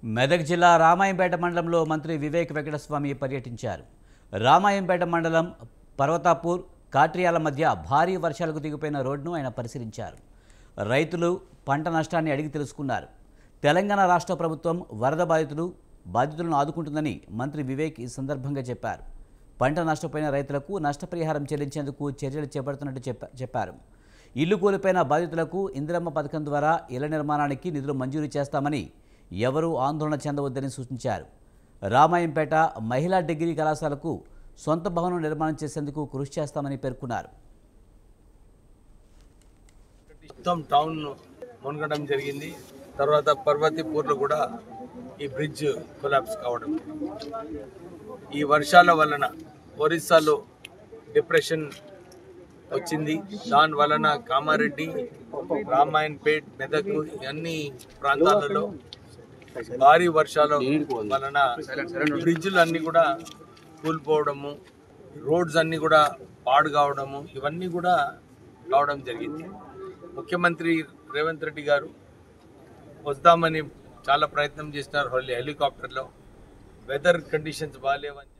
మెదక్ జిల్లా రామాయంపేట మండలంలో మంత్రి వివేక్ వెంకటస్వామి పర్యటించారు. రామాయంపేట మండలం పర్వతాపూర్ కాట్రియాల మధ్య భారీ వర్షాలకు దిగిపోయిన రోడ్డును ఆయన పరిశీలించారు. రైతులు పంట నష్టాన్ని అడిగి తెలుసుకున్నారు. తెలంగాణ రాష్ట్ర ప్రభుత్వం వరద బాధితులను ఆదుకుంటుందని మంత్రి వివేక్ ఈ సందర్భంగా చెప్పారు. పంట నష్టపోయిన రైతులకు నష్టపరిహారం చెల్లించేందుకు చర్యలు చేపడుతున్నట్టు చెప్పారు. ఇల్లు కూలిపోయిన బాధితులకు ఇందిరమ్మ పథకం ద్వారా ఇళ్ల నిర్మాణానికి నిధులు మంజూరు చేస్తామని, ఎవరూ ఆందోళన చెందవద్దని సూచించారు. రామాయంపేట మహిళా డిగ్రీ కళాశాలకు సొంత భవనం నిర్మాణం చేసేందుకు కృషి చేస్తామని పేర్కొన్నారు. మొత్తం టౌన్ మునగడం జరిగింది. తర్వాత పర్వతీపూర్లో కూడా ఈ బ్రిడ్జ్ కొలాప్స్ కావడం, ఈ వర్షాల వలన ఒరిస్సాలో డిప్రెషన్ వచ్చింది. దాని వలన కామారెడ్డి, రామాయణపేట్, మెదక్ అన్ని ప్రాంతాలలో భారీ వర్షాల వలన బ్రిడ్జ్లు అన్నీ కూడా కూలిపోవడము, రోడ్స్ అన్నీ కూడా పాడు కావడము, ఇవన్నీ కూడా కావడం జరిగింది. ముఖ్యమంత్రి రేవంత్ రెడ్డి గారు వద్దామని చాలా ప్రయత్నం చేస్తున్నారు. హెలికాప్టర్లో వెదర్ కండిషన్స్ బాగాలేవని